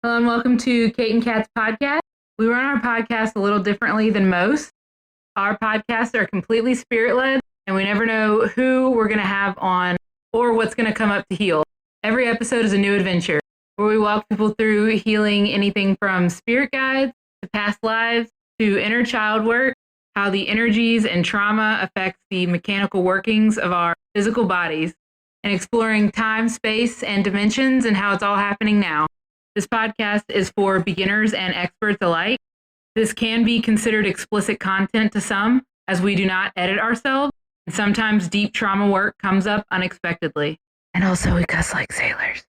Hello and welcome to Kate and Kat's podcast. We run our podcast a little differently than most. Our podcasts are completely spirit-led, and we never know who we're going to have on or what's going to come up to heal. Every episode is a new adventure where we walk people through healing anything from spirit guides to past lives to inner child work, how the energies and trauma affects the mechanical workings of our physical bodies, and exploring time, space, and dimensions and how it's all happening now. This podcast is for beginners and experts alike. This can be considered explicit content to some, as we do not edit ourselves. And sometimes deep trauma work comes up unexpectedly. And also we cuss like sailors.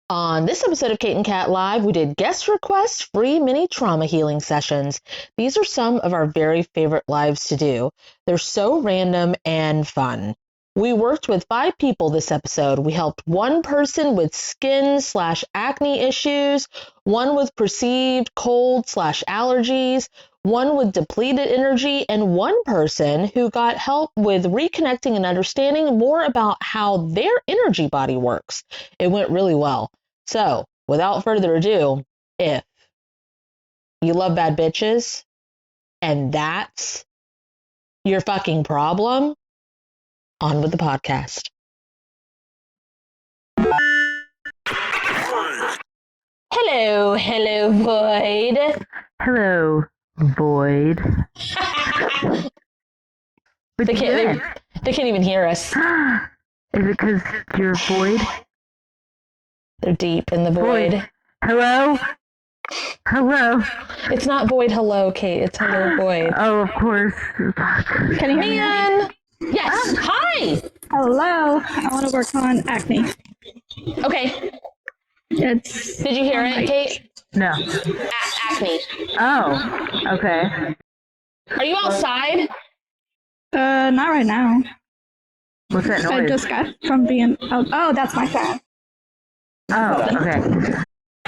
On this episode of Kate and Kat Live, we did guest request free mini trauma healing sessions. These are some of our very favorite lives to do. They're so random and fun. We worked with 5 people this episode. We helped one person with skin/acne issues, one with perceived cold/allergies, one with depleted energy, and one person who got help with reconnecting and understanding more about how their energy body works. It went really well. So, without further ado, if you love bad bitches and that's your fucking problem, on with the podcast. Hello, Void. Hello, Void. They can't even hear us. Is it because you're Void? They're deep in the void. Hello? Hello? It's not void hello, Kate. It's hello, void. Oh, of course. Can you hear me? Yes. Hi. Hello. I want to work on acne. Okay. Did you hear it, Kate? No. Acne. Oh, okay. Are you outside? Not right now. What's that noise? I just got from being. Oh, that's my fan. Oh, okay.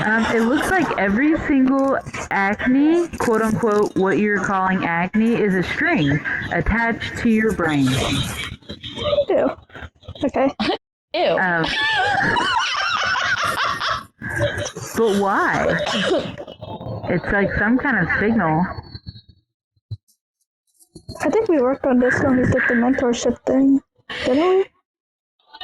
It looks like every single acne, quote unquote, what you're calling acne, is a string attached to your brain. Ew. Okay. Ew. But why? It's like some kind of signal. I think we worked on this when we did the mentorship thing, didn't we?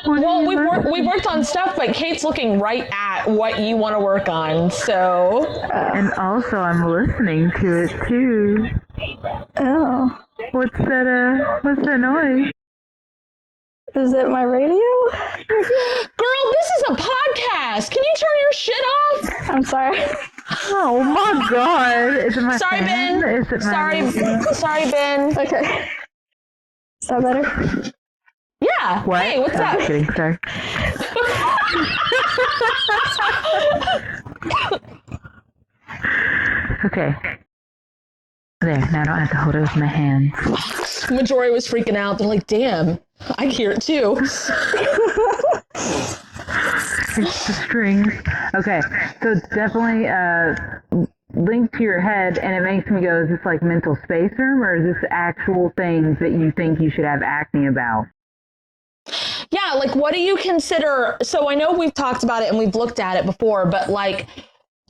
Well, we worked on stuff, but Kate's looking right at what you want to work on, so. And also, I'm listening to it too. Oh. What's that noise? Is it my radio? Girl, this is a podcast. Can you turn your shit off? I'm sorry. Oh my God! Is it my Sorry, fan? Ben. Is it my Sorry, Ben. Okay. Is that better? Yeah. What? Hey, what's up? I'm just kidding. Sorry. Okay. There. Now I don't have to hold it with my hands. Majority was freaking out. They're like, "Damn, I hear it too." It's the strings. Okay, so it's definitely linked to your head, and it makes me go, is this like mental space room, or is this actual things that you think you should have acne about? Yeah, like what do you consider? So I know we've talked about it and we've looked at it before, but like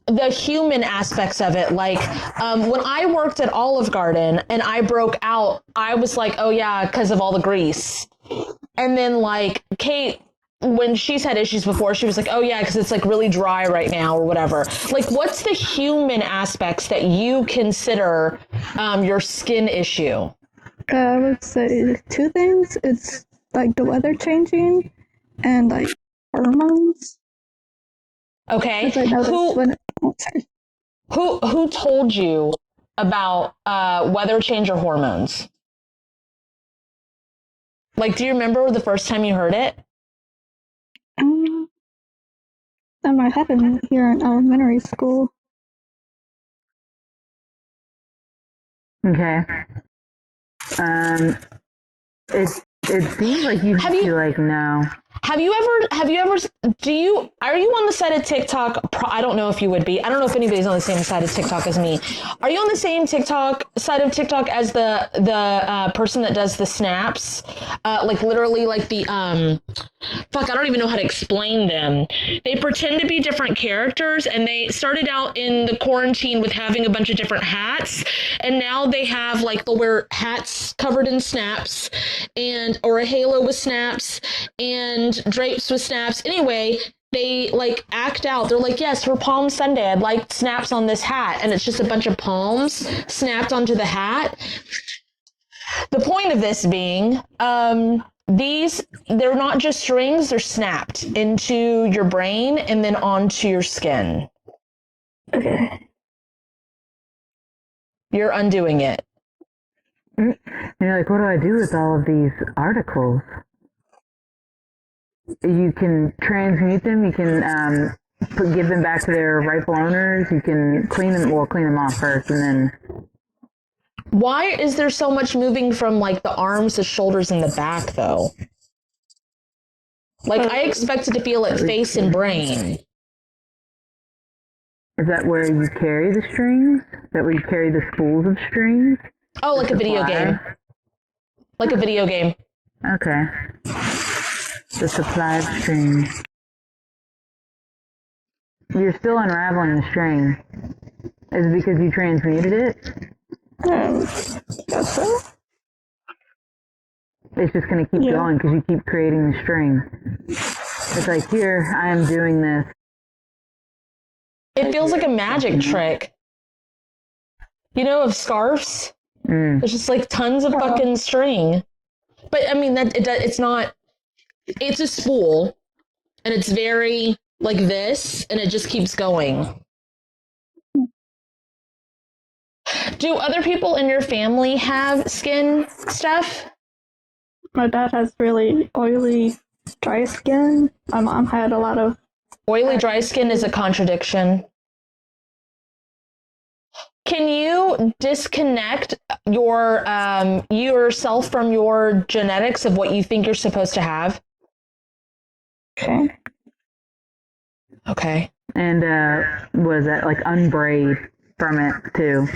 the human aspects of it, like when I worked at Olive Garden and I broke out, I was like, oh yeah, because of all the grease. And then like Kate, when she's had issues before, she was like, oh yeah, because it's like really dry right now or whatever. Like what's the human aspects that you consider your skin issue? I would say 2 things. It's like the weather changing and like hormones. Okay. I know Who told you about weather change or hormones? Like, do you remember the first time you heard it? That might happen here in elementary school. Okay. It seems like you should be like, no. Have you ever, are you on the side of TikTok? I don't know if you would be. I don't know if anybody's on the same side of TikTok as me. Are you on the same side of TikTok as the person that does the snaps? Like literally like the, fuck, I don't even know how to explain them. They pretend to be different characters, and they started out in the quarantine with having a bunch of different hats. And now they have like, they'll wear hats covered in snaps or a halo with snaps and drapes with snaps. Anyway, they like act out. They're like, yes, for Palm Sunday, I'd like snaps on this hat. And it's just a bunch of palms snapped onto the hat. The point of this being, they're not just strings, they're snapped into your brain and then onto your skin. Okay. You're undoing it. You're like, what do I do with all of these articles? You can transmute them. You can give them back to their rightful owners. You can clean them off first, and then. Why is there so much moving from like the arms, the shoulders, and the back, though? Like I expected to feel it face and brain. Is that where you carry the strings? Is that where you carry the spools of strings? Oh, like a video game. Like a video game. Okay. The supply of strings. You're still unraveling the string. Is it because you transmuted it? Guess so. It's just going to keep going because you keep creating the string. It's like, here, I am doing this. It feels like a magic trick. You know, of scarves? There's just like tons of fucking string. But I mean, it's not, it's a spool, and it's very like this, and it just keeps going. Do other people in your family have skin stuff? My dad has really oily, dry skin. My mom had a lot of... Oily, dry skin is a contradiction. Can you disconnect yourself from your genetics of what you think you're supposed to have? Okay. Okay. And was that like unbraid from it too?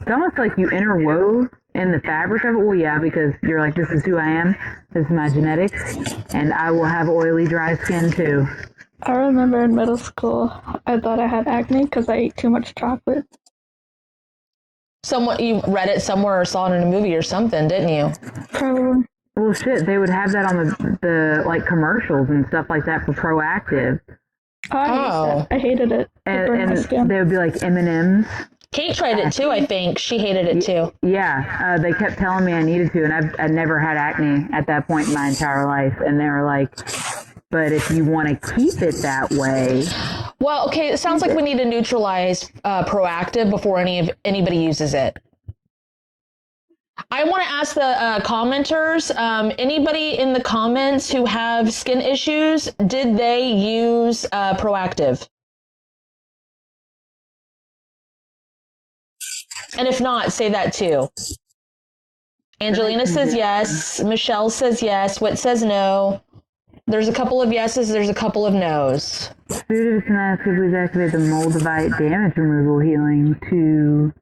It's almost like you interwove in the fabric of it. Well, yeah, because you're like, this is who I am. This is my genetics, and I will have oily, dry skin too. I remember in middle school, I thought I had acne because I ate too much chocolate. You read it somewhere or saw it in a movie or something, didn't you? Probably. Well, shit, they would have that on the like commercials and stuff like that for Proactive. I hated it. And they would be like M&Ms. Kate tried it too, I think. She hated it too. Yeah, they kept telling me I needed to, and I'd never had acne at that point in my entire life. And they were like, but if you want to keep it that way... Well, okay, it sounds like we need to neutralize Proactive before anybody uses it. I want to ask the commenters, anybody in the comments who have skin issues, did they use Proactive? And if not, say that too. Angelina says yes. Michelle says yes. Whit says no. There's a couple of yeses. There's a couple of no's. Students can ask if we've activated the Moldavite damage removal healing to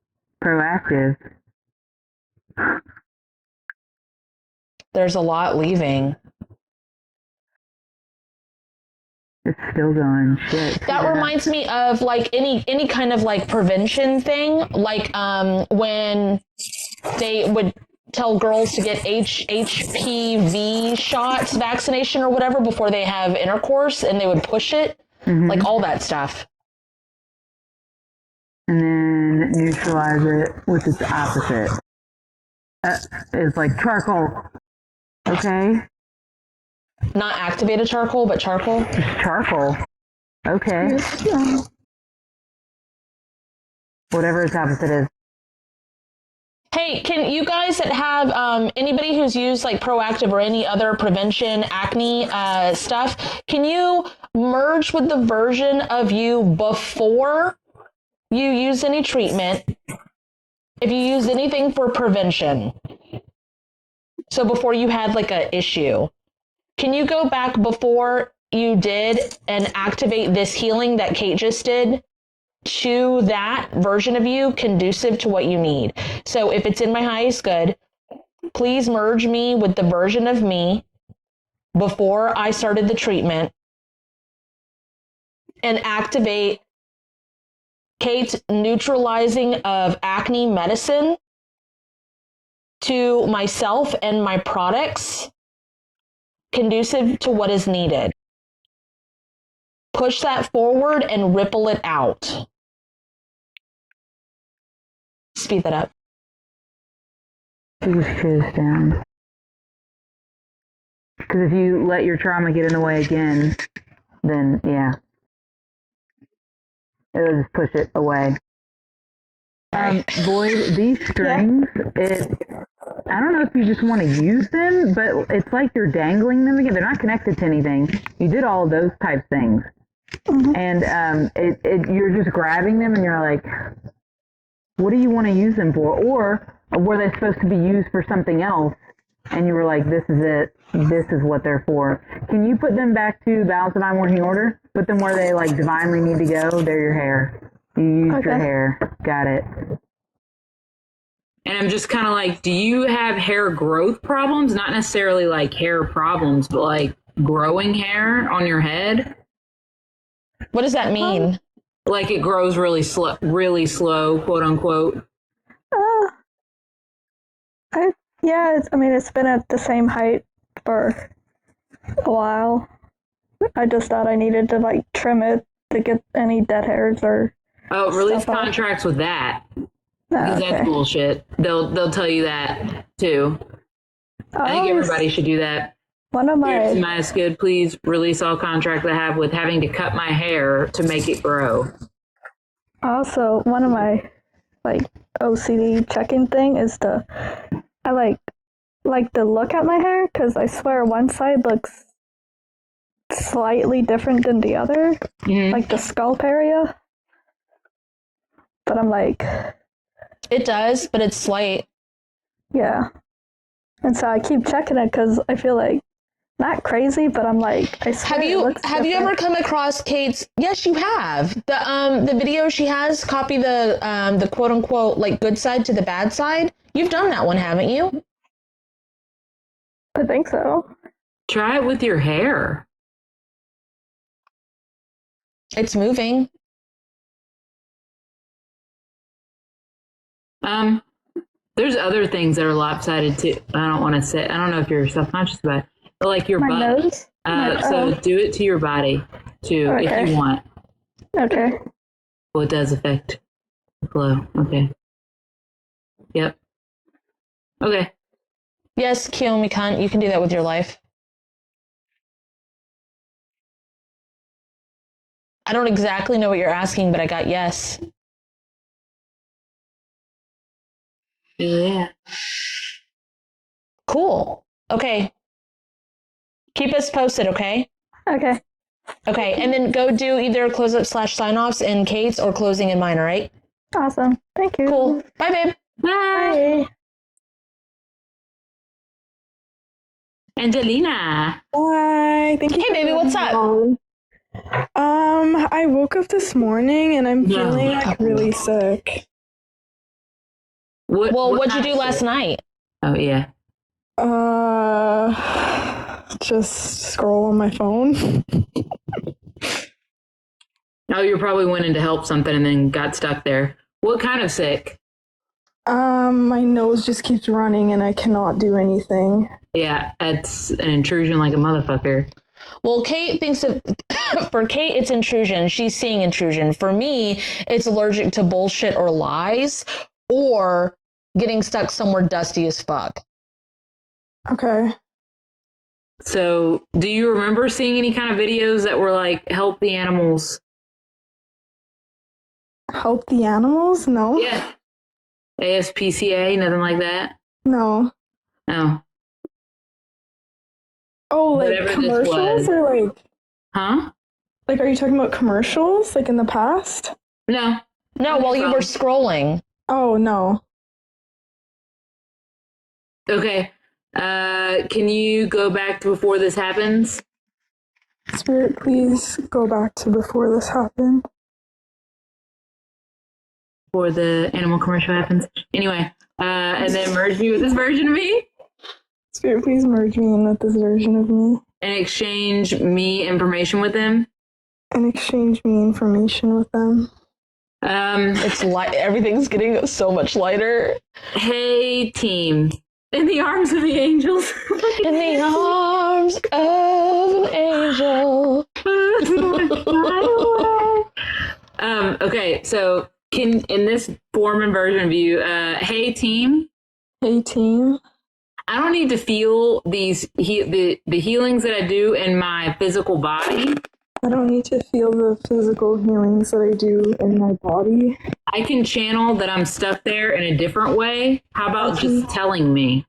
Proactive. There's a lot leaving. It's still going. Shit. That reminds me of like any kind of like prevention thing, like when they would tell girls to get HPV shots, vaccination or whatever before they have intercourse, and they would push it, like all that stuff. And then neutralize it with its opposite. It's like charcoal. Okay. Not activated charcoal, but charcoal? Just charcoal. Okay. Whatever its opposite is. Hey, can you guys that have anybody who's used like Proactive or any other prevention acne stuff, can you merge with the version of you before you use any treatment? If you use anything for prevention. So before you had like a issue. Can you go back before you did and activate this healing that Kate just did to that version of you conducive to what you need? So if it's in my highest good, please merge me with the version of me before I started the treatment and activate Kate's neutralizing of acne medicine to myself and my products conducive to what is needed. Push that forward and ripple it out. Speed that up. Just choose down. Because if you let your trauma get in the way again, then yeah, it'll just push it away. Boyd, these strings, I don't know if you just want to use them, but it's like you're dangling them again. They're not connected to anything. You did all of those type things. Mm-hmm. And you're just grabbing them and you're like, what do you want to use them for? Or were they supposed to be used for something else? And you were like, this is it. This is what they're for. Can you put them back to balance divine working order? Put them where they like divinely need to go. They're your hair. You used your hair. Got it. And I'm just kind of like, do you have hair growth problems? Not necessarily like hair problems, but like growing hair on your head? What does that mean? Like it grows really slow, quote unquote. It's been at the same height for a while. I just thought I needed to like trim it to get any dead hairs or. Oh, release contracts with that. Because that's bullshit. They'll tell you that too. I think everybody should do that. One of my Mask good, please release all contracts I have with having to cut my hair to make it grow. Also, one of my like OCD checking thing is I like to look at my hair because I swear one side looks slightly different than the other, like the scalp area. But I'm like, it does, but it's slight. Yeah, and so I keep checking it because I feel like not crazy, but I'm like, I swear have you ever come across Kate's? Yes, you have the video she has. Copy the quote unquote like good side to the bad side. You've done that one, haven't you? I think so. Try it with your hair. It's moving. There's other things that are lopsided too. I don't want to say. I don't know if you're self-conscious about it, but like your butt. Nose? So do it to your body too, if you want. Okay. Well, it does affect the flow. Okay. Yep. Okay. Yes, Kiyomi cunt, you can do that with your life. I don't exactly know what you're asking, but I got yes. Yeah. Cool. Okay. Keep us posted, okay? Okay. Okay, and then go do either close-up / sign-offs in Kate's or closing in mine, all right? Awesome. Thank you. Cool. Bye, babe. Bye. Angelina. Hi. Thank you. Hey, baby, what's up? I woke up this morning and I'm feeling like really sick. What'd you do last night? Oh, yeah. Just scroll on my phone. Oh, you probably went in to help something and then got stuck there. What kind of sick? My nose just keeps running and I cannot do anything. Yeah, it's an intrusion like a motherfucker. Well, Kate thinks for Kate, it's intrusion. She's seeing intrusion. For me, it's allergic to bullshit or lies or getting stuck somewhere dusty as fuck. Okay. So, do you remember seeing any kind of videos that were like, help the animals? Help the animals? No. Yeah. ASPCA, nothing like that? No. No. Oh, like Whatever commercials or like... Huh? Like, are you talking about commercials, like in the past? No. No, while you were scrolling. Oh, no. Okay. Can you go back to before this happens? Spirit, please go back to before this happened. Before the animal commercial happens? Anyway, and then merge me with this version of me? Spirit, please merge me in with this version of me. And exchange me information with them? And exchange me information with them. It's light. Everything's getting so much lighter. Hey, team. In the arms of the angels. In the arms of an angel. Okay, so in this form and version of you, hey, team. Hey, team. I don't need to feel the healings that I do in my physical body. I don't need to feel the physical healings that I do in my body. I can channel that I'm stuck there in a different way. How about just telling me?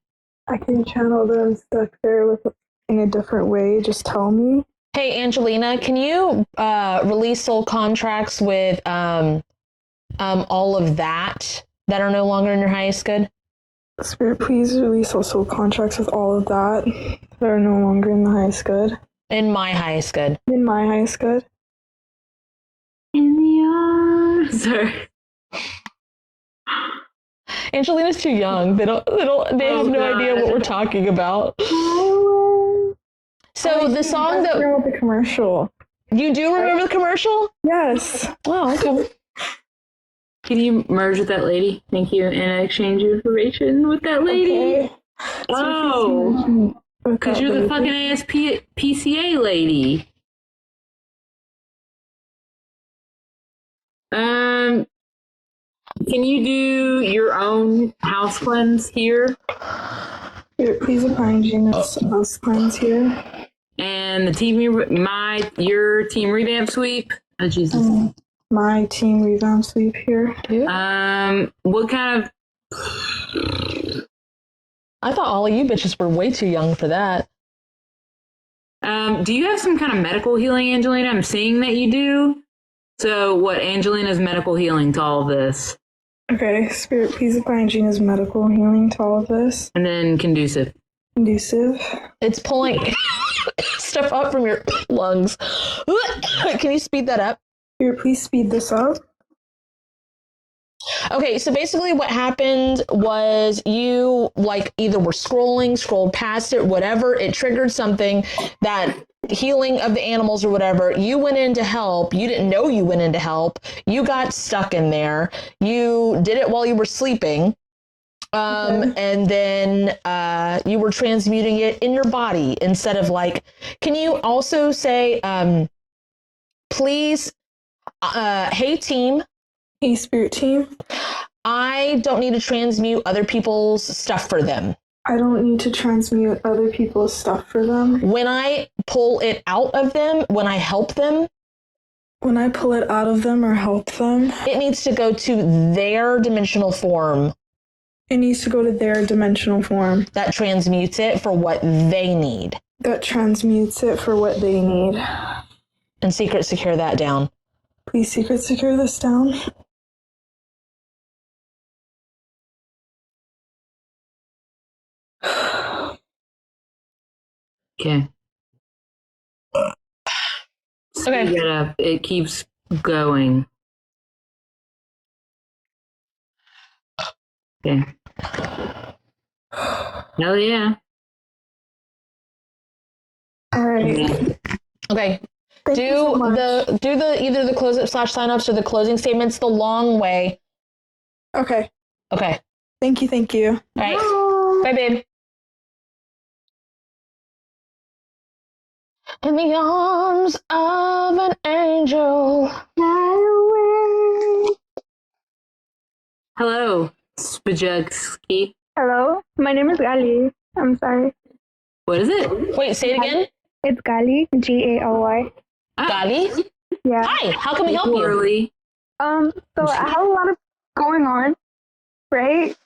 I can channel that I'm stuck there in a different way. Just tell me. Hey, Angelina, can you release soul contracts with all of that are no longer in your highest good? Spirit, please release also contracts with all of that are no longer in the highest good. In my highest good. In my highest good. In the arms. Sorry. Angelina's too young. They have no idea what we're talking about. So the song that the commercial. You do remember the commercial? Yes. Oh, okay. Can you merge with that lady? Thank you. And exchange information with that lady. Okay. Oh. Because you're the fucking PCA lady. Can you do your own house cleanse here? Please apply Gina's house cleanse here. And the your team revamp sweep. Oh Jesus. My team revamp sweep here. What kind of? I thought all of you bitches were way too young for that. Do you have some kind of medical healing, Angelina? I'm seeing that you do. So what, Angelina's medical healing to all of this? Okay, Spirit, please apply Gina's medical healing to all of this. And then conducive. Conducive. It's pulling stuff up from your lungs. Can you speed that up? Spirit, please speed this up. Okay, so basically what happened was you either were scrolled past it, whatever, it triggered something, that healing of the animals or whatever. You went in to help. You didn't know you went in to help. You got stuck in there. You did it while you were sleeping. And then you were transmuting it in your body instead of can you also say, please, hey team. Hey, Spirit team. I don't need to transmute other people's stuff for them. I don't need to transmute other people's stuff for them. When I pull it out of them, when I help them. When I pull it out of them or help them. It needs to go to their dimensional form. It needs to go to their dimensional form. That transmutes it for what they need. That transmutes it for what they need. And secret secure that down. Please secret secure this down. Okay. Okay. Speed it up. It keeps going. Okay. Hell yeah. All right. Okay. Thank you so much. Do the either the close up / signups or the closing statements the long way. Okay. Okay. Thank you. All right. Bye, babe. In the arms of an angel. Hello, Spajugski. Hello, my name is Gali. I'm sorry. What is it? Wait, say it again. It's Gali, Gali. Gali? Yeah. Hi, how can we help you? Early. So I have a lot of going on, right?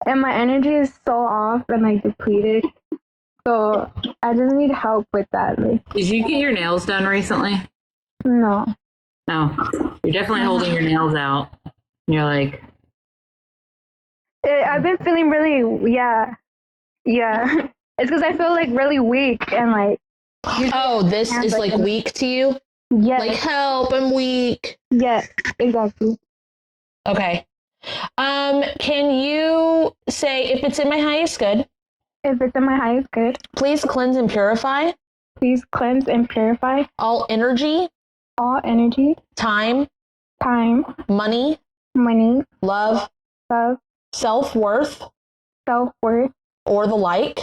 And my energy is so off and depleted. So I just need help with that. Did you get your nails done recently? No. No. You're definitely holding your nails out. You're I've been feeling really, yeah. It's because I feel like really weak and like. Oh, this is like weak to you? Yeah. Like, help, I'm weak. Yeah, exactly. Okay. Can you say, if it's in my highest good, If it's in my highest good, please cleanse and purify please cleanse and purify all energy, energy, time, money, money, love, love, self-worth, self-worth, or the like,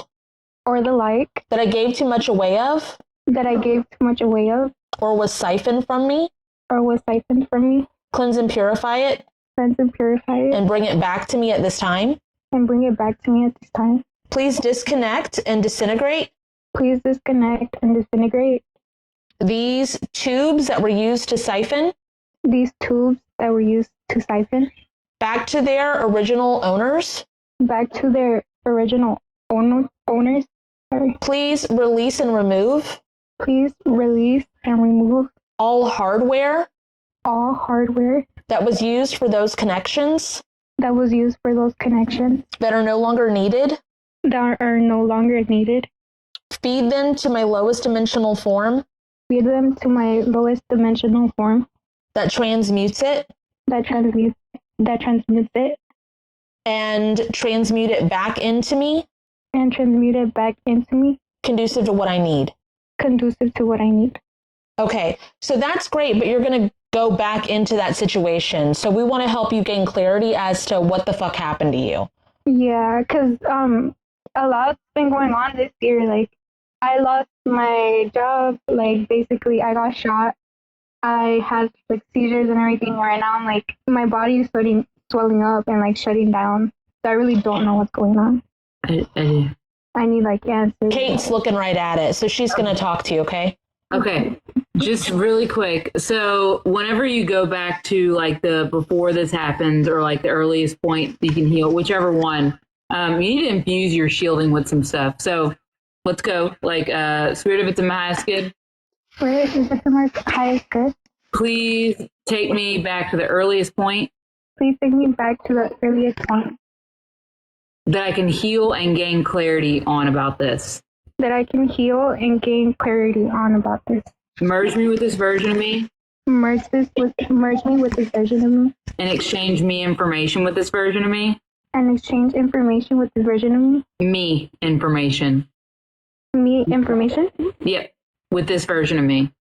or the like, that I gave too much away of, that I gave too much away of, or was siphoned from me. or was siphoned from me. Cleanse and purify it, Cleanse and purify it, and bring it back to me at this time. and bring it back to me at this time. Please disconnect and disintegrate Please disconnect and disintegrate these tubes that were used to siphon these tubes that were used to siphon back to their original owners. back to their original owners. Sorry. Please release and remove Please release and remove all hardware all hardware that was used for those connections that was used for those connections that are no longer needed. that are no longer needed. Feed them to my lowest dimensional form Feed them to my lowest dimensional form that transmutes it that transmutes it and transmute it back into me, and transmute it back into me, conducive to what I need. conducive to what I need. Okay, so that's great, but you're going to go back into that situation. So we want to help you gain clarity as to what the fuck happened to you. Yeah, because a lot's been going on this year. Like, I lost my job. Like, basically, I got shot. I had like seizures and everything. Right now, I'm like, my body is swelling up and like shutting down. So I really don't know what's going on. I need like answers. Kate's looking right at it, so she's going to talk to you, okay? Okay, just really quick. So whenever you go back to like the before this happens or like the earliest point you can heal, whichever one, you need to infuse your shielding with some stuff. So let's go. Like Spirit of It's in my highest good. Where is this in my highest good? Please take me back to the earliest point Please take me back to the earliest point that I can heal and gain clarity on about this. that I can heal and gain clarity on about this. Merge me with this version of me Merge me with this version of me, and exchange me information with this version of me. and exchange information with this version of me. Me information. Me information. Yep, with this version of me.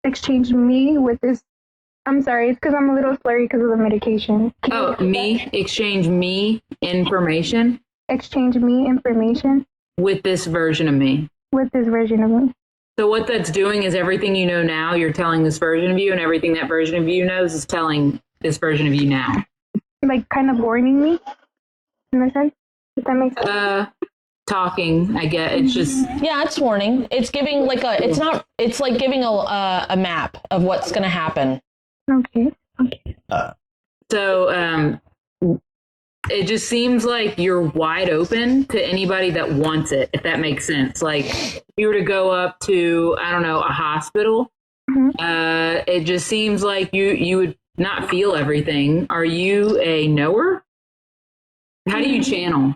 Exchange me with this. I'm sorry, it's because I'm a little slurry because of the medication. Oh, me, exchange me information Exchange me information with this version of me. with this version of me. So what that's doing is everything you know now, you're telling this version of you, and everything that version of you knows is telling this version of you now. Like kind of warning me, in a sense. If that makes sense. Talking, I get. It's just Yeah, it's warning. It's giving like it's like giving a map of what's going to happen. Okay. so. It just seems like you're wide open to anybody that wants it, if that makes sense. Like if you were to go up to, I don't know, a hospital, it just seems like you would not feel everything. Are you a knower? How do you channel?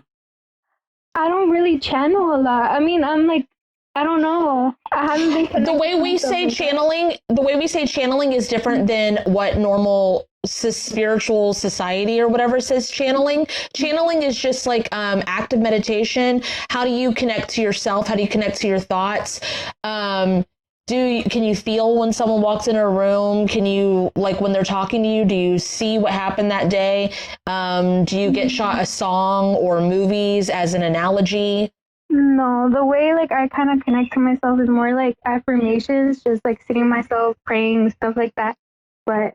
I don't really channel a lot. I mean, I'm like, I don't know. I haven't been. The way we say channeling is different than what normal spiritual society or whatever says channeling. Channeling is just like active meditation. How do you connect to yourself? How do you connect to your thoughts? Can you feel when someone walks in a room? Can you, like, when they're talking to you, do you see what happened that day? Do you get shot a song or movies as an analogy? No, the way like I kind of connect to myself is more like affirmations, just like sitting myself, praying, stuff like that. But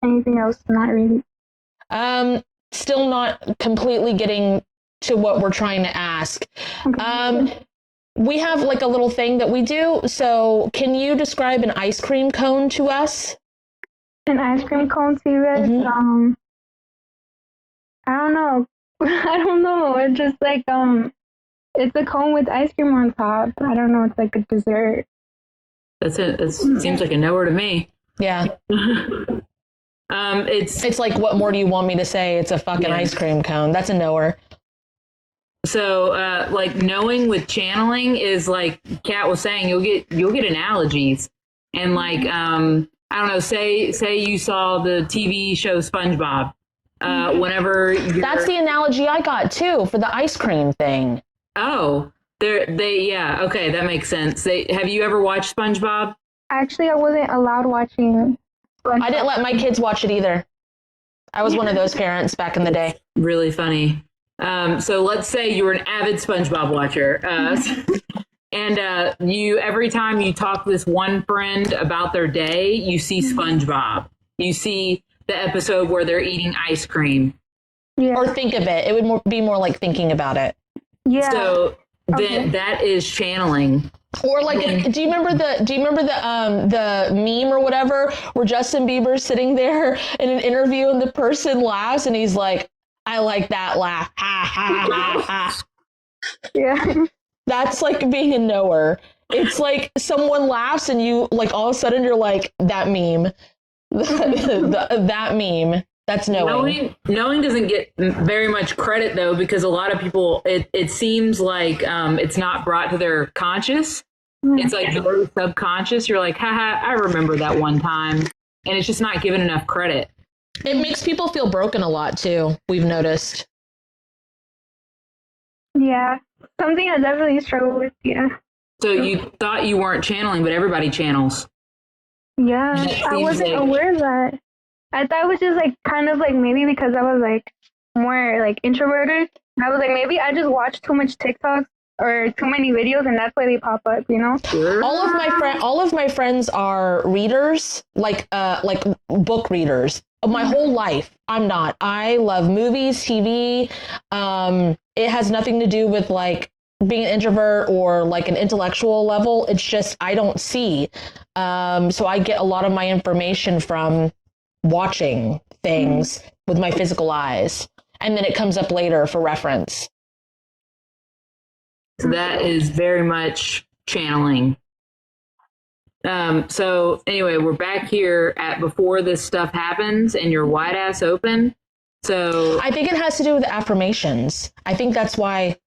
anything else, not really. Still not completely getting to what we're trying to ask. We have like a little thing that we do. So can you describe an ice cream cone to us? An ice cream cone to you guys? I don't know. I don't know. It's just like it's a cone with ice cream on top. I don't know. It's like a dessert. That's it. It seems like a knower to me. Yeah. It's like, what more do you want me to say? It's a fucking ice cream cone. That's a knower. So, like knowing with channeling is like Kat was saying, you'll get analogies, and like I don't know, say you saw the TV show SpongeBob. Whenever that's the analogy I got too for the ice cream thing. Oh, yeah, okay, that makes sense. Have you ever watched SpongeBob? Actually, I wasn't allowed watching SpongeBob. I didn't let my kids watch it either. I was one of those parents back in the day. Really funny. So let's say you were an avid SpongeBob watcher, and you every time you talk to this one friend about their day, you see SpongeBob. You see the episode where they're eating ice cream. Yeah. Or think of it. It would be more like thinking about it. Yeah. So then that is channeling. Or like, do you remember the meme or whatever where Justin Bieber's sitting there in an interview and the person laughs and he's like, I like that laugh. Ha, ha, ha, ha. Yeah. That's like being a knower. It's like someone laughs and you like all of a sudden you're like, that meme. That meme. That's knowing. Knowing doesn't get very much credit though, because a lot of people, it seems like it's not brought to their conscious. It's like very subconscious. You're like, haha, I remember that one time. And it's just not given enough credit. It makes people feel broken a lot too, we've noticed. Yeah. Something I definitely struggle with, yeah. So you thought you weren't channeling, but everybody channels. Yeah. I wasn't aware of that. I thought it was just like kind of like maybe because I was like more like introverted. I was like, maybe I just watch too much TikToks or too many videos and that's why they pop up, you know? Sure. All of my friends are readers, like book readers. My whole life, I'm not. I love movies, TV. It has nothing to do with like being an introvert or like an intellectual level. It's just I don't see. So I get a lot of my information from watching things with my physical eyes, and then it comes up later for reference. So that is very much channeling. So anyway, we're back here at before this stuff happens and you're wide ass open. So I think it has to do with affirmations. I think that's why,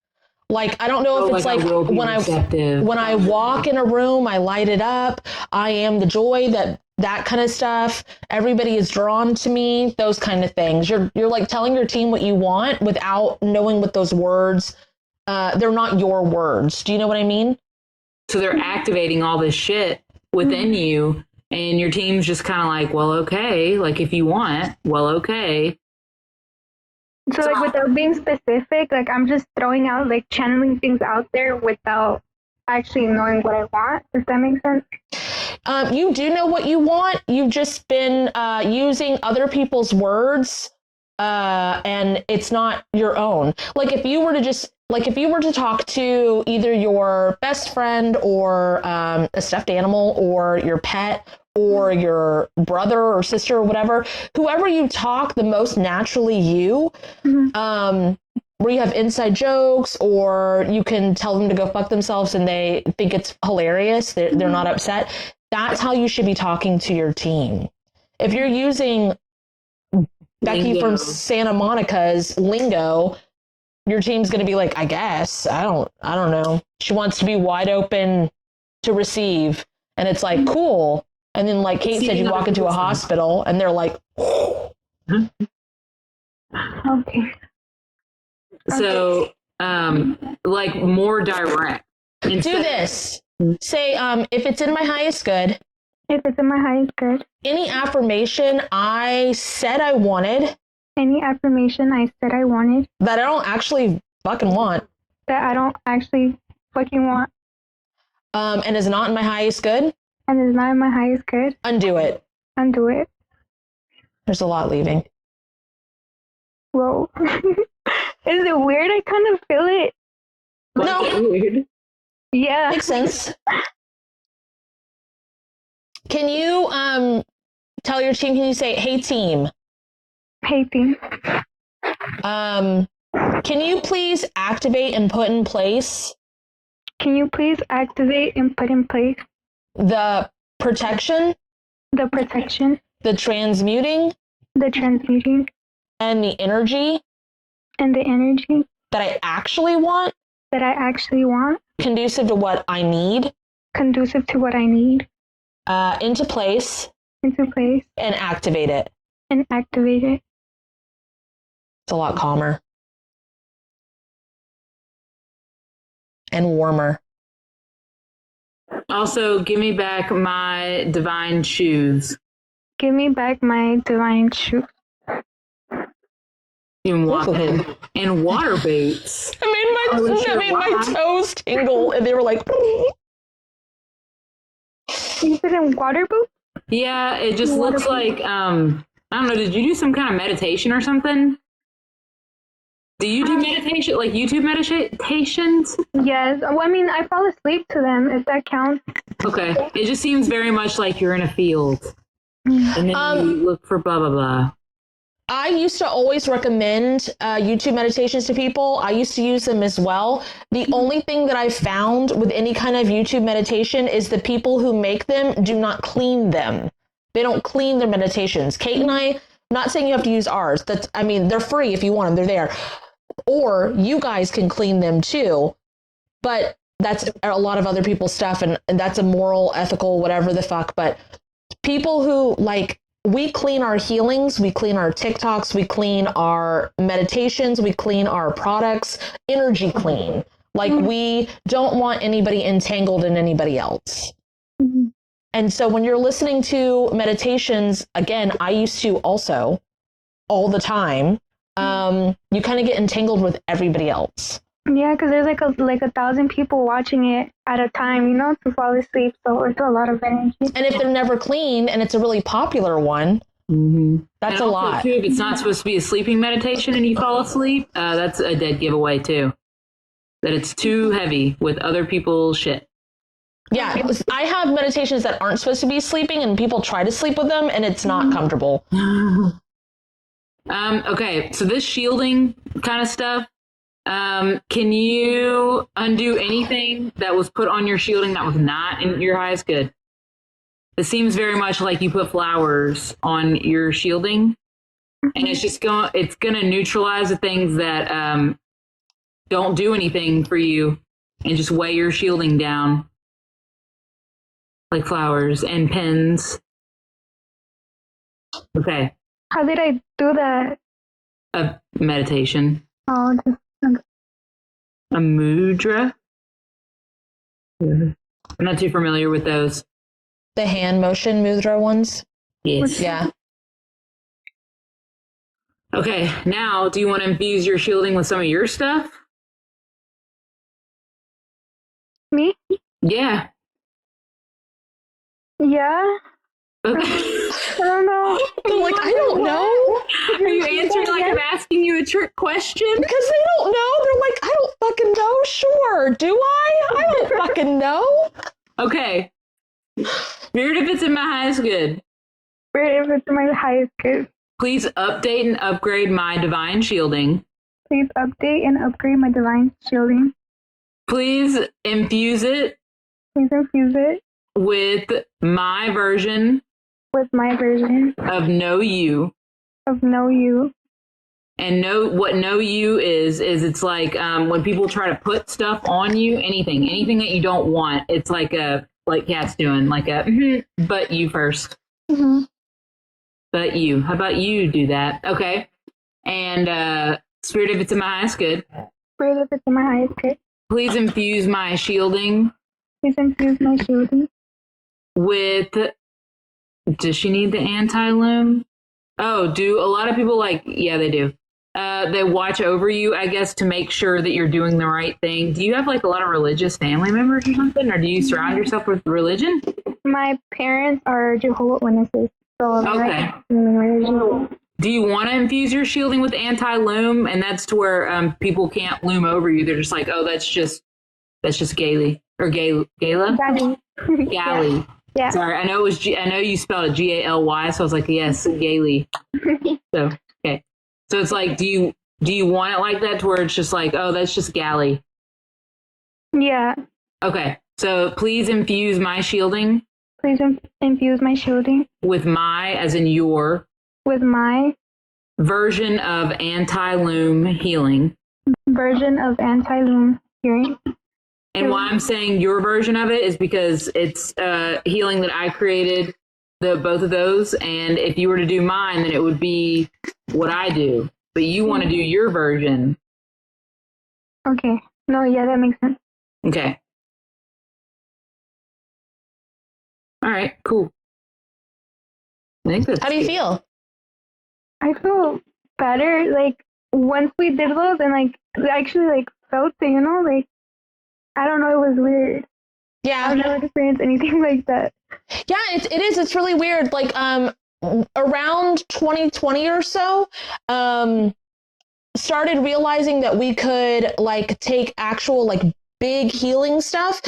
like, I don't know if it's like when I walk in a room, I light it up. I am the joy, that kind of stuff. Everybody is drawn to me, those kind of things. You're like telling your team what you want without knowing what those words, they're not your words. Do you know what I mean? So they're activating all this shit within you, and your team's just kind of like, well, okay, like if you want, well, okay. So like without being specific, like I'm just throwing out like channeling things out there without actually knowing what I want. Does that make sense? You do know what you want. You've just been using other people's words, and it's not your own. Like if you were to talk to either your best friend or a stuffed animal or your pet or your brother or sister or whatever, whoever you talk the most naturally where you have inside jokes or you can tell them to go fuck themselves and they think it's hilarious, they're not upset. That's how you should be talking to your team. If you're using Becky from Santa Monica's lingo, your team's going to be like, I guess, I don't know. She wants to be wide open to receive. And it's like, cool. And then like Kate said, you walk into a hospital and they're like, Okay. So, like more direct. do this. Say, if it's in my highest good. If it's in my highest good. Any affirmation I said I wanted. Any affirmation I said I wanted. That I don't actually fucking want. That I don't actually fucking want. And is not in my highest good. And is not in my highest good. Undo it. Undo it. There's a lot leaving. Whoa. Is it weird? I kind of feel it. No. Weird. Yeah. Makes sense. Can you tell your team, can you say, hey team? Hey team. Can you please activate and put in place? Can you please activate and put in place? The protection? The protection. The transmuting? The transmuting. And the energy? And the energy. that I actually want, conducive to what I need, into place, and activate it. It's a lot calmer and warmer. Also, give me back my divine shoes. In water boots. That made my toes tingle, and they were like. You said in water boots? Yeah, it just looks like I don't know. Did you do some kind of meditation or something? Do you do meditation, like YouTube meditations? Yes. Well, I mean, I fall asleep to them, if that counts. Okay. It just seems very much like you're in a field. And then you look for blah, blah, blah. I used to always recommend YouTube meditations to people. I used to use them as well. The only thing that I found with any kind of YouTube meditation is the people who make them do not clean them. They don't clean their meditations. Kate and I'm not saying you have to use ours. They're free if you want them. They're there. Or you guys can clean them too. But that's a lot of other people's stuff, and that's immoral, ethical, whatever the fuck. But people who we clean our healings, we clean our TikToks, we clean our meditations, we clean our products, energy clean. We don't want anybody entangled in anybody else. Mm-hmm. And so when you're listening to meditations, again, I used to also all the time, you kind of get entangled with everybody else. Yeah, because there's like 1,000 people watching it at a time, to fall asleep. So it's a lot of energy. And if they're never clean and it's a really popular one, that's a lot. Too, if it's not supposed to be a sleeping meditation and you fall asleep, that's a dead giveaway too. That it's too heavy with other people's shit. Yeah, I have meditations that aren't supposed to be sleeping and people try to sleep with them and it's not comfortable. Okay, so this shielding kind of stuff, can you undo anything that was put on your shielding that was not in your highest good? It seems very much like you put flowers on your shielding, and it's going to neutralize the things that don't do anything for you and just weigh your shielding down, like flowers and pens. Okay. How did I do that? A meditation. Oh, a mudra. I'm not too familiar with those. The hand motion mudra ones? Yes. Yeah. Okay, now do you want to infuse your shielding with some of your stuff? Me? Yeah. Yeah. Okay. I don't know. I'm like, I don't know. Are you answering like I'm asking you a trick question? Because they don't know. They're like, I don't fucking know. Sure. Do I? I don't fucking know. Okay. Spirit, if it's in my highest good. Spirit, if it's in my highest good. Please update and upgrade my divine shielding. Please update and upgrade my divine shielding. Please infuse it. Please infuse it. With my version. With my version. Of know you. Of know you. And what know you is it's like when people try to put stuff on you, anything that you don't want, it's like Kat's doing, but you first. Mm-hmm. But you. How about you do that? Okay. And Spirit, if it's in my highest good. Spirit, if it's in my highest good. Please infuse my shielding. Please infuse my shielding. With, does she need the anti-loom? Oh, do a lot of people yeah, they do. They watch over you, I guess, to make sure that you're doing the right thing. Do you have a lot of religious family members or something? Or do you surround yourself with religion? My parents are Jehovah's Witnesses. So okay. Do you want to infuse your shielding with anti-loom? And that's to where people can't loom over you. They're just like, oh, that's just Gaily. Or Gala? Gally. Gally. Yeah. Sorry, I know you spelled it G-A-L-Y, so I was like, yes, Gaily. So okay. So it's like, do you want it like that to where it's just like, oh, that's just Gally? Yeah. Okay. So please infuse my shielding. Please infuse my shielding. With my, as in your. With my. Version of anti-loom healing. version of anti-loom hearing. And why I'm saying your version of it is because it's healing that I created, both of those. And if you were to do mine, then it would be what I do. But you want to do your version. Okay. No, yeah, that makes sense. Okay. All right, cool. I think that's How do you feel? I feel better. Like, once we did those and, like, I actually, like, felt it, you know? Like, I don't know, it was weird. Yeah. I've never experienced anything like that. Yeah, it is. It's really weird. Like, around 2020 or so, started realizing that we could, like, take actual, like, big healing stuff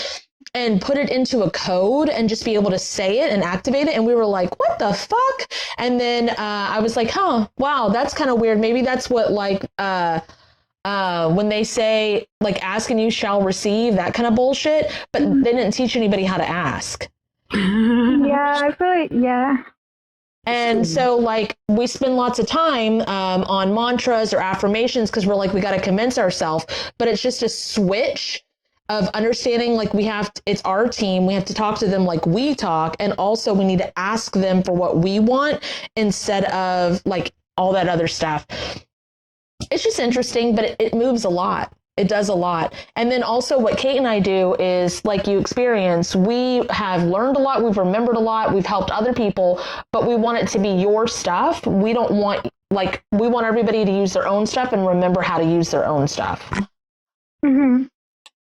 and put it into a code and just be able to say it and activate it. And we were like, what the fuck? And then I was like, wow, that's kind of weird. Maybe that's what, like, when they say, like, ask and you shall receive, that kind of bullshit. But they didn't teach anybody how to ask. Yeah, I feel like, yeah. And so, like, we spend lots of time on mantras or affirmations because we're like, we got to convince ourselves. But it's just a switch of understanding, like, it's our team. We have to talk to them like we talk. And also we need to ask them for what we want instead of, like, all that other stuff. It's just interesting, but it moves a lot. It does a lot. And then also what Kate and I do is, like you experience, we have learned a lot. We've remembered a lot. We've helped other people, but we want it to be your stuff. We don't want, like, we want everybody to use their own stuff and remember how to use their own stuff. Mm-hmm.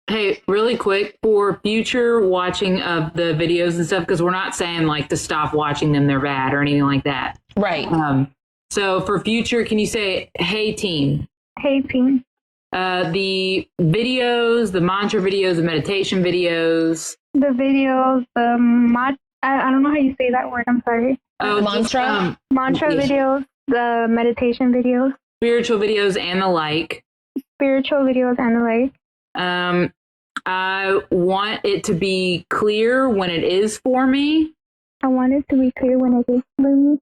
Hey, really quick, for future watching of the videos and stuff, because we're not saying, like, to stop watching them, they're bad or anything like that. Right. So for future, can you say, hey, team? Hey, team. The videos, the mantra videos, the meditation videos. The videos, I don't know how you say that word, I'm sorry. Oh, mantra? Mantra videos, the meditation videos. Spiritual videos and the like. Spiritual videos and the like. I want it to be clear when it is for me. I want it to be clear when it is for me.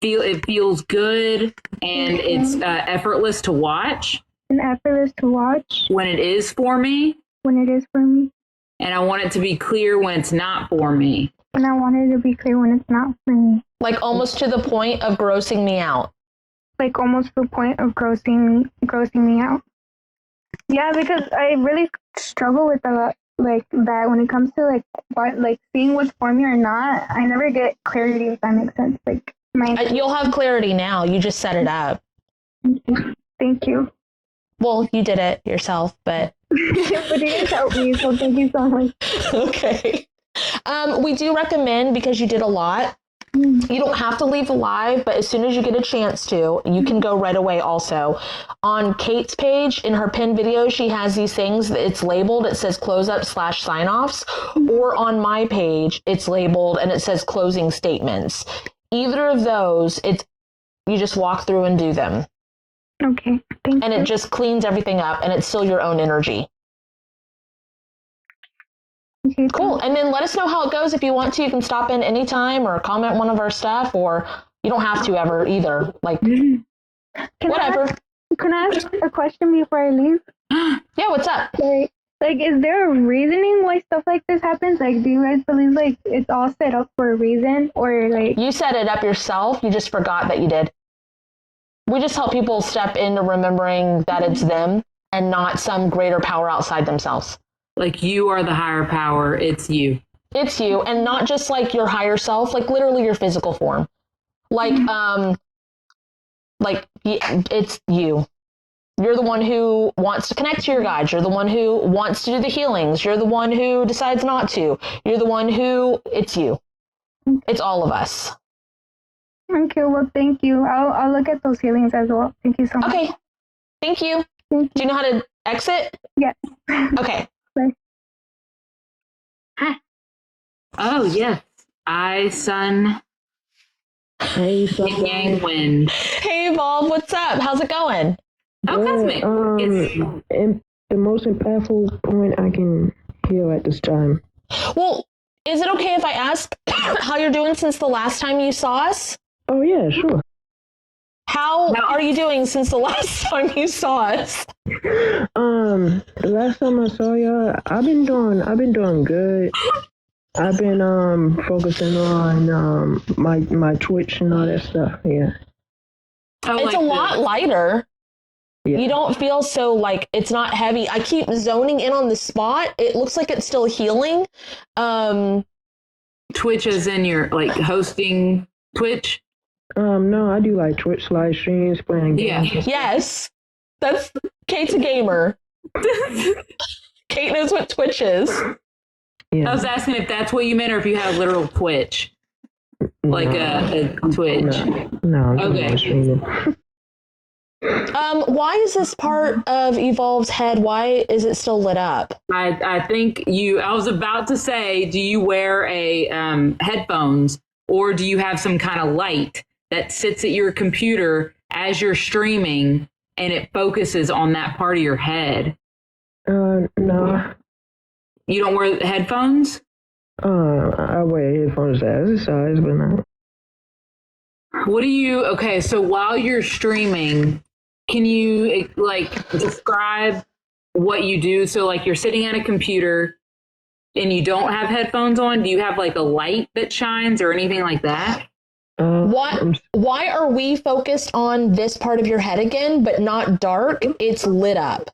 It feels good and it's effortless to watch. And effortless to watch. When it is for me. When it is for me. And I want it to be clear when it's not for me. And I want it to be clear when it's not for me. Like almost to the point of grossing me out. Like almost to the point of grossing me out. Yeah, because I really struggle with like that when it comes to like seeing what's for me or not. I never get clarity, if that makes sense. Like you'll have clarity now. You just set it up. Thank you. Well, you did it yourself, but but you didn't help me, so thank you so much. Okay. We do recommend, because you did a lot, you don't have to leave live, but as soon as you get a chance to, you can go right away also. On Kate's page, in her pinned video, she has these things, it's labeled, it says close up / sign offs, or on my page, it's labeled and it says closing statements. Either of those, you just walk through and do them. Okay, thank you. And it just cleans everything up, and it's still your own energy. Okay, cool. And then let us know how it goes. If you want to, you can stop in anytime or comment one of our stuff, or you don't have to ever either. Like, whatever. Can I ask a question before I leave? Yeah, what's up? Like, is there a reasoning why stuff like this happens? Like, do you guys believe, like, it's all set up for a reason? Or, like... You set it up yourself. You just forgot that you did. We just help people step into remembering that it's them and not some greater power outside themselves. Like, you are the higher power. It's you. It's you. And not just, like, your higher self, like, literally your physical form. Like, it's you. You're the one who wants to connect to your guides. You're the one who wants to do the healings. You're the one who decides not to. You're the one it's you. It's all of us. Okay, well, thank you. I'll look at those healings as well. Thank you so much. Okay. Thank you. Do you know how to exit? Yes. Okay. Bye. Oh, yes. I, sun, Hey, yin yang wind. Hey, Bob. What's up? How's it going? Oh, Cosmic. And the most impactful point I can hear at this time. Well, is it okay if I ask how you're doing since the last time you saw us? Oh, yeah, sure. How are you doing since the last time you saw us? The last time I saw y'all, I've been doing good. I've been focusing on my Twitch and all that stuff. Yeah. Oh, It's like a lot lighter. Yeah. You don't feel so like it's not heavy. I keep zoning in on the spot. It looks like it's still healing. Twitch is in your like hosting Twitch. No, I do like Twitch live streams, playing games. Yeah. Yes. That's Kate's a gamer. Kate knows what Twitch is. Yeah. I was asking if that's what you meant or if you have literal Twitch. Like a Twitch. No. Okay. Streaming. Why is this part of Evolve's head? Why is it still lit up? I think I was about to say, do you wear a headphones or do you have some kind of light that sits at your computer as you're streaming and it focuses on that part of your head? No. You don't wear headphones? I wear headphones as a size, but no. Okay, so while you're streaming, can you like describe what you do? So like you're sitting at a computer and you don't have headphones on. Do you have like a light that shines or anything like that? Why are we focused on this part of your head again, but not dark? It's lit up.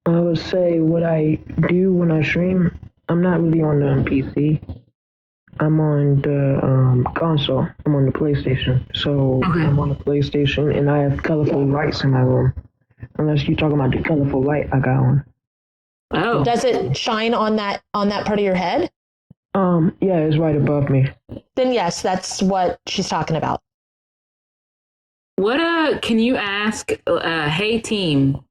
I would say what I do when I stream, I'm not really on the PC. I'm on the console. I'm on the PlayStation. So I'm on the PlayStation and I have colorful lights in my room. Unless you're talking about the colorful light I got on. Oh. Does it shine on that part of your head? Yeah, it's right above me. Then yes, that's what she's talking about. What can you ask hey team,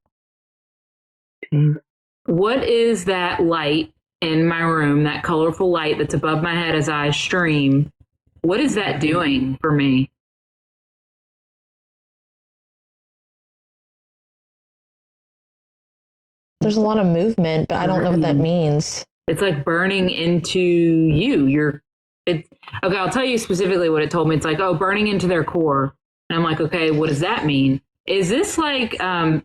what is that light in my room, that colorful light that's above my head as I stream? What is that doing for me? There's a lot of movement, but I don't know what that means. It's like burning into you. Okay, I'll tell you specifically what it told me. It's like, burning into their core. And I'm like, okay, what does that mean? Is this like,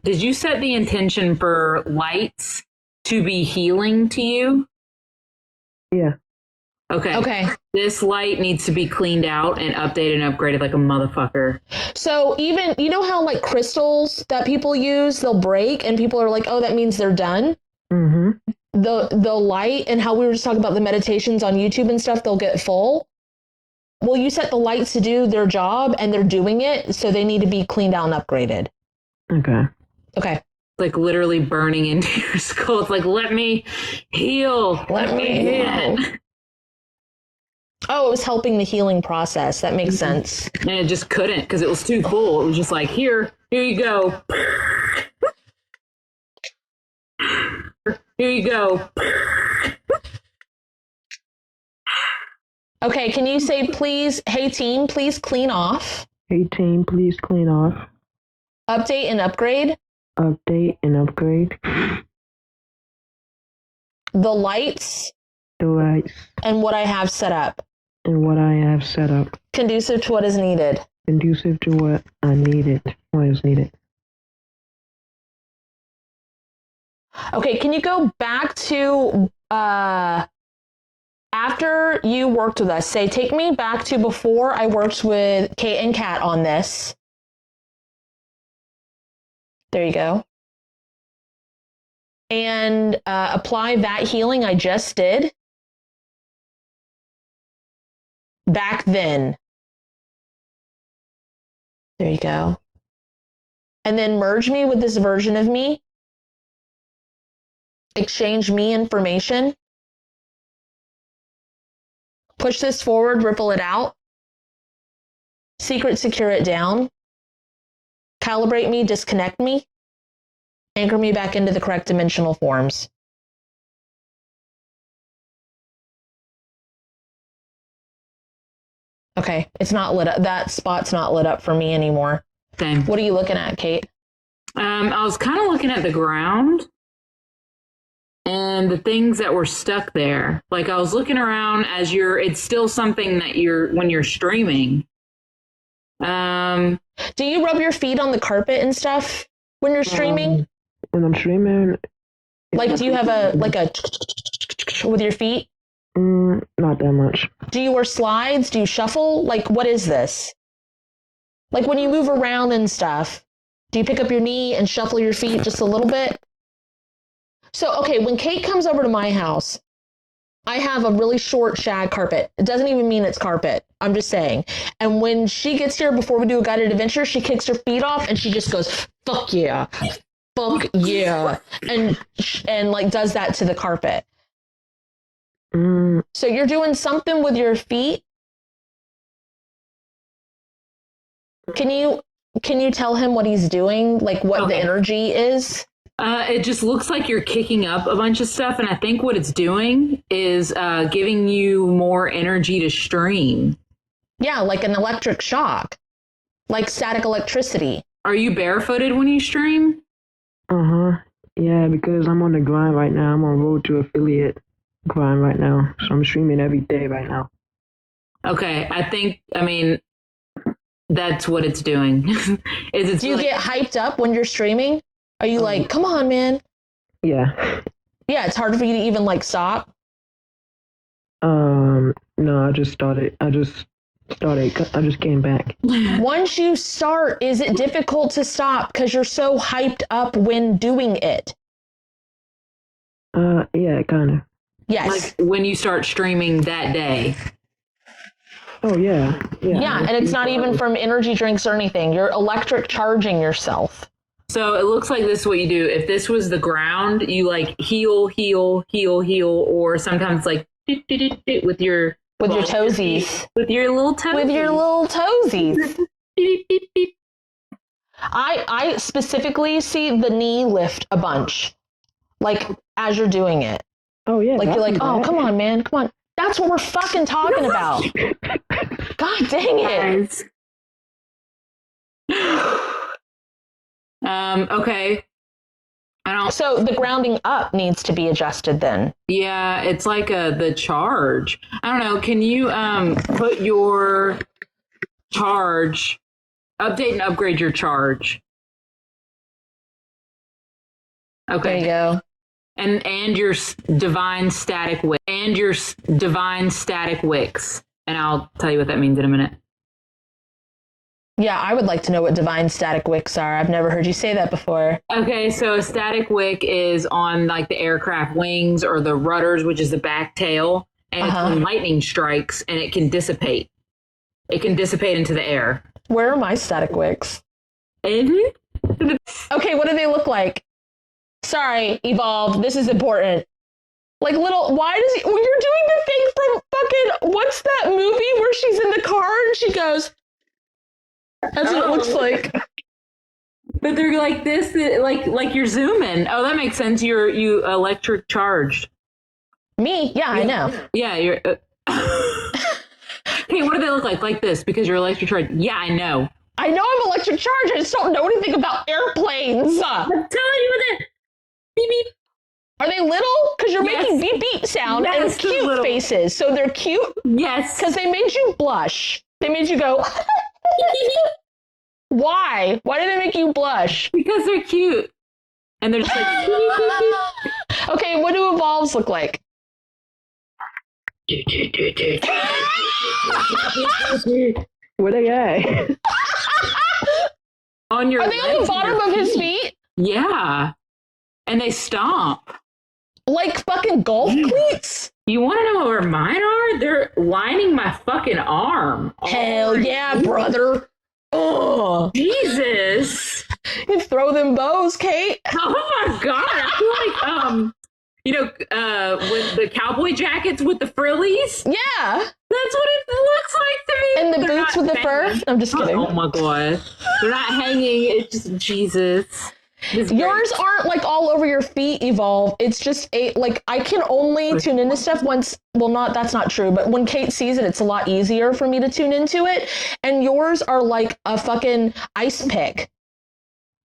did you set the intention for lights to be healing to you? Yeah. Okay. This light needs to be cleaned out and updated and upgraded like a motherfucker. So even, you know how like crystals that people use, they'll break and people are like, oh, that means they're done. Mm-hmm. The light and how we were just talking about the meditations on YouTube and stuff, they'll get full. Well, you set the lights to do their job and they're doing it. So they need to be cleaned out and upgraded. Okay. Like literally burning into your skull. It's like, let me heal. Let me heal. Oh, it was helping the healing process. That makes sense. And it just couldn't because it was too full. It was just like, here you go. Here you go. Okay, can you say, please, hey team, please clean off. Hey team, please clean off. Update and upgrade. Update and upgrade. The lights. The lights. And what I have set up. And what I have set up. Conducive to what is needed. Conducive to what I needed. What is needed. Okay, can you go back to after you worked with us? Say, take me back to before I worked with Kate and Kat on this. There you go. And apply that healing I just did back then. There you go. And then merge me with this version of me. Exchange me information. Push this forward, ripple it out. Secret secure it down. Calibrate me, disconnect me. Anchor me back into the correct dimensional forms. Okay, it's not lit up. That spot's not lit up for me anymore. Same. What are you looking at, Kate? I was kind of looking at the ground and the things that were stuck there. Like I was looking around it's still something that when you're streaming, Do you rub your feet on the carpet and stuff when you're streaming? When I'm streaming, Like, do you have a with your feet? Not that much. Do you wear slides? Do you shuffle? Like, what is this? Like, when you move around and stuff, do you pick up your knee and shuffle your feet just a little bit? So, okay, when Kate comes over to my house, I have a really short shag carpet. It doesn't even mean it's carpet. I'm just saying. And when she gets here, before we do a guided adventure, she kicks her feet off and she just goes, fuck yeah. Fuck yeah. And like does that to the carpet. So you're doing something with your feet. Can you tell him what he's doing? Like what the energy is? It just looks like you're kicking up a bunch of stuff. And I think what it's doing is giving you more energy to stream. Yeah, like an electric shock, like static electricity. Are you barefooted when you stream? Yeah, because I'm on the grind right now. I'm on road to affiliate grind right now. So I'm streaming every day right now. Okay. I mean, that's what it's doing. Do you get hyped up when you're streaming? Are you like, come on, man? Yeah. Yeah, it's hard for you to even like stop. No, I just came back. Once you start, is it difficult to stop because you're so hyped up when doing it? Yeah, kind of. Yes. Like when you start streaming that day. Oh, yeah. Yeah, and it's not even from energy drinks or anything. You're electric charging yourself. So it looks like this is what you do. If this was the ground, you like heel, or sometimes like with your toesies. With your little toesies. With your little toesies. I specifically see the knee lift a bunch. Like as you're doing it. Oh yeah. Like you're like, oh come on, man, come on. That's what we're fucking talking about. God dang it. Okay. So the grounding up needs to be adjusted then. Yeah, it's like the charge. I don't know. Can you put your charge, update and upgrade your charge? Okay. There you go. And your divine static wick. And I'll tell you what that means in a minute. Yeah, I would like to know what divine static wicks are. I've never heard you say that before. Okay, so a static wick is on like the aircraft wings or the rudders, which is the back tail, and it's when lightning strikes and it can dissipate. It can dissipate into the air. Where are my static wicks? Okay, what do they look like? Sorry, Evolve, this is important. Like little, why does he, when you're doing the thing from fucking, what's that movie where she's in the car and she goes, that's what it looks like. But they're like this, like you're zooming. Oh, that makes sense. You electric charged. Me? Yeah, I know. Yeah, you're. Hey, what do they look like? Like this, because you're electric charged. Yeah, I know. I know I'm electric charged. I just don't know anything about airplanes. I'm telling you what that. Beep beep. Are they little? Because you're making beep beep sound and cute little faces. So they're cute? Yes. Because they made you blush. They made you go. Why? Why did they make you blush? Because they're cute. And they're just like... Okay, what do evolves look like? Where they at? On your Are they on the bottom of his feet? Yeah. And they stomp. Like fucking golf cleats? You want to know where mine are? They're lining my fucking arm. Hell yeah, brother. Oh, Jesus. You throw them bows, Kate. Oh my God. I feel like, with the cowboy jackets with the frillies. Yeah. That's what it looks like to me. And the boots with the fur? I'm just kidding. Oh my God. They're not hanging. It's just, Jesus. Yours aren't like all over your feet, Evolve. It's just I can only tune into stuff once. Well, that's not true, but when Kate sees it, it's a lot easier for me to tune into it. And yours are like a fucking ice pick.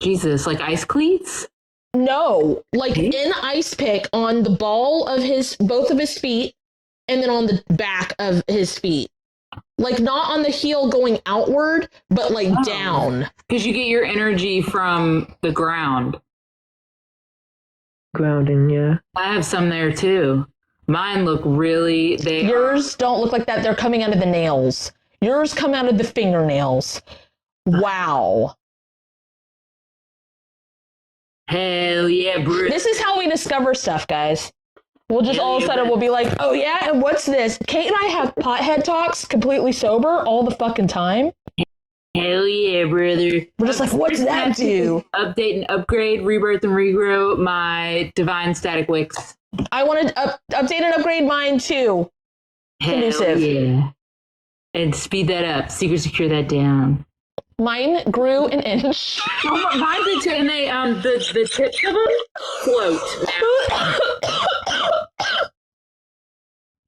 Jesus, like ice cleats? No, like an ice pick on the ball of both of his feet, and then on the back of his feet. Like not on the heel going outward, but like down. Because you get your energy from the ground. Grounding, yeah. I have some there too. Mine look really... Yours don't look like that. They're coming out of the nails. Yours come out of the fingernails. Wow. Hell yeah, bro. This is how we discover stuff, guys. We'll just all of a sudden we'll be like, oh yeah, and what's this? Kate and I have pothead talks completely sober all the fucking time. Hell yeah, brother. We're just like, what's that do? Update and upgrade, rebirth and regrow my divine static wicks. I want to update and upgrade mine too. Hell yeah. And speed that up. Secure that down. Mine grew an inch. Oh, mine did too, and they the tips of them float now.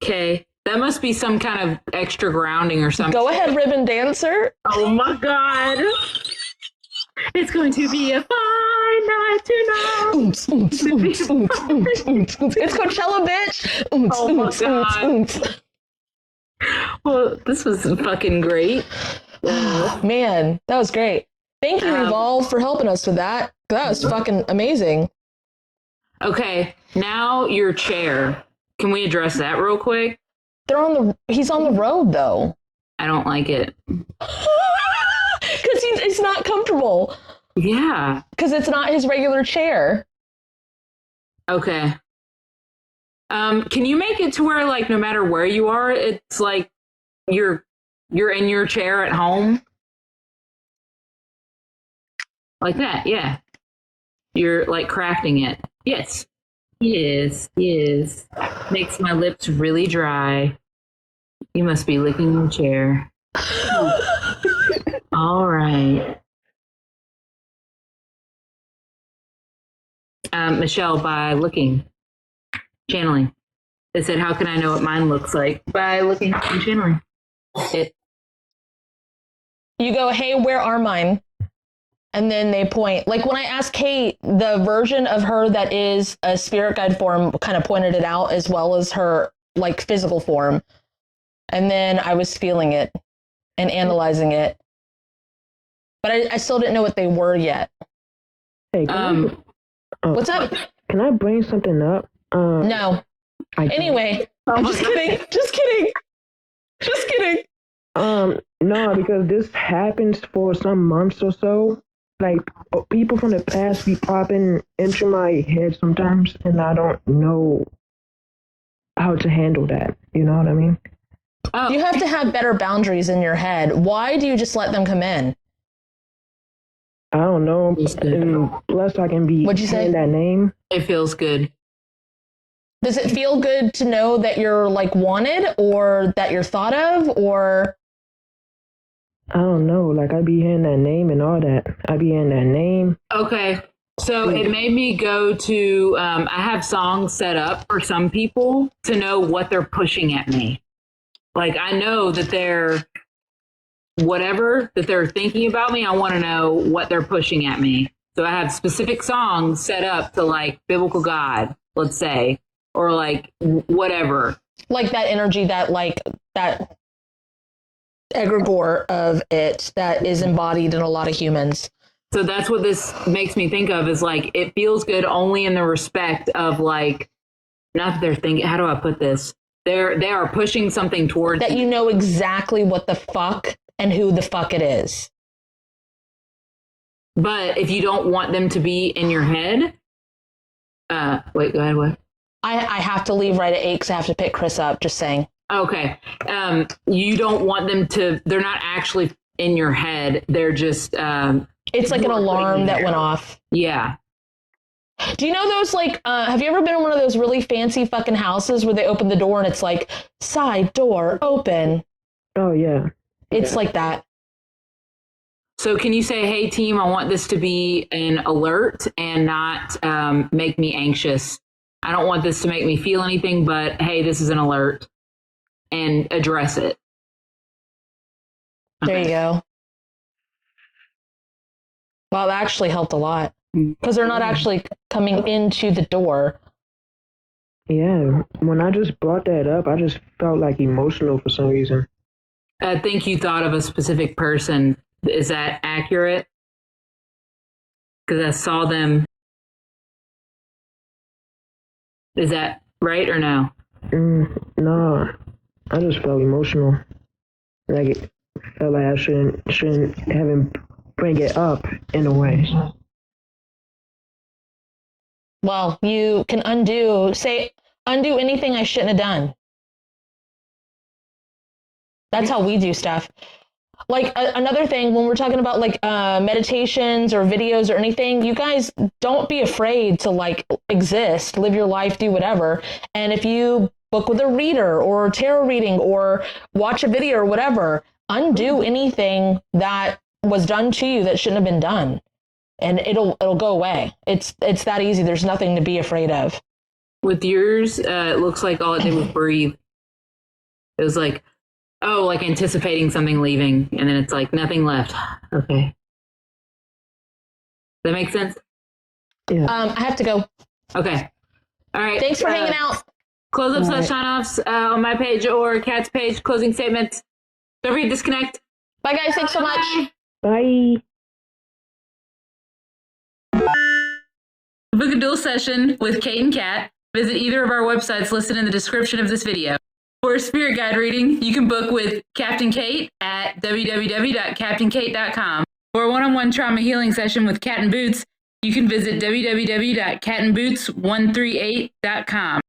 Okay, that must be some kind of extra grounding or something. Go ahead, ribbon dancer. Oh my god, it's going to be a fine night tonight. It's Coachella, bitch. Oh my god. Well, this was fucking great. Man, that was great. Thank you, Revolve, for helping us with that. That was fucking amazing. Okay, now your chair. Can we address that real quick? He's on the road though. I don't like it. Because it's not comfortable. Yeah. Because it's not his regular chair. Okay. Can you make it to where, like, no matter where you are, it's like you're in your chair at home? Like that, yeah. You're, like, crafting it. Yes. Yes. Makes my lips really dry. You must be licking your chair. All right. Michelle, by looking. Channeling. They said, how can I know what mine looks like? By looking and channeling it. You go, hey, where are mine? And then they point. Like when I asked Kate, the version of her that is a spirit guide form kind of pointed it out, as well as her like physical form. And then I was feeling it and analyzing it. But I still didn't know what they were yet. Hey, what's up? Can I bring something up? No. Anyway, I'm just kidding. Just kidding. No, because this happens for some months or so. Like, people from the past be popping into my head sometimes, and I don't know how to handle that. You know what I mean? You have to have better boundaries in your head. Why do you just let them come in? I don't know. And plus, I can be What'd you say? saying that name. It feels good. Does it feel good to know that you're like wanted or that you're thought of or? I don't know. Like, I be hearing that name and all that. I be hearing that name. Okay. So it made me go to, I have songs set up for some people to know what they're pushing at me. Like, I know that they're, whatever that they're thinking about me, I want to know what they're pushing at me. So I have specific songs set up to, like, biblical God, let's say, or like whatever. Like that energy, that like that egregore of it that is embodied in a lot of humans. So that's what this makes me think of, is like, it feels good only in the respect of, like, not that they're thinking, how do I put this? They are pushing something towards that, you know exactly what the fuck and who the fuck it is. But if you don't want them to be in your head, wait, go ahead, what? I have to leave right at 8 because I have to pick Chris up, just saying. Okay. You don't want them to, they're not actually in your head. They're just... it's like an alarm that went off. Yeah. Do you know those, like, have you ever been in one of those really fancy fucking houses where they open the door and it's like, side door open? Oh, yeah. It's like that. So can you say, hey, team, I want this to be an alert and not make me anxious. I don't want this to make me feel anything, but hey, this is an alert, and address it. Okay. There you go. Wow, that actually helped a lot because they're not actually coming into the door. Yeah, when I just brought that up, I just felt like emotional for some reason. I think you thought of a specific person. Is that accurate? Because I saw them. Is that right or no? No, I just felt emotional. Like it felt like I shouldn't have him bring it up in a way. Well, you can undo anything I shouldn't have done. That's how we do stuff. Like another thing, when we're talking about like meditations or videos or anything, you guys don't be afraid to like exist, live your life, do whatever. And if you book with a reader or tarot reading or watch a video or whatever, undo anything that was done to you that shouldn't have been done. And it'll go away. It's that easy. There's nothing to be afraid of. With yours, it looks like all it did was breathe. It was like, oh, like anticipating something leaving, and then it's like nothing left. Okay. Does that make sense? Yeah. I have to go. Okay. All right. Thanks for hanging out. Close up / sign-offs on my page or Kat's page. Closing statements. Don't forget to disconnect. Bye, guys. Thanks so much. Bye. Book a dual session with Kate and Kat. Visit either of our websites listed in the description of this video. For a spirit guide reading, you can book with Captain Kate at www.captainkate.com. For a one-on-one trauma healing session with Cat and Boots, you can visit www.catandboots138.com.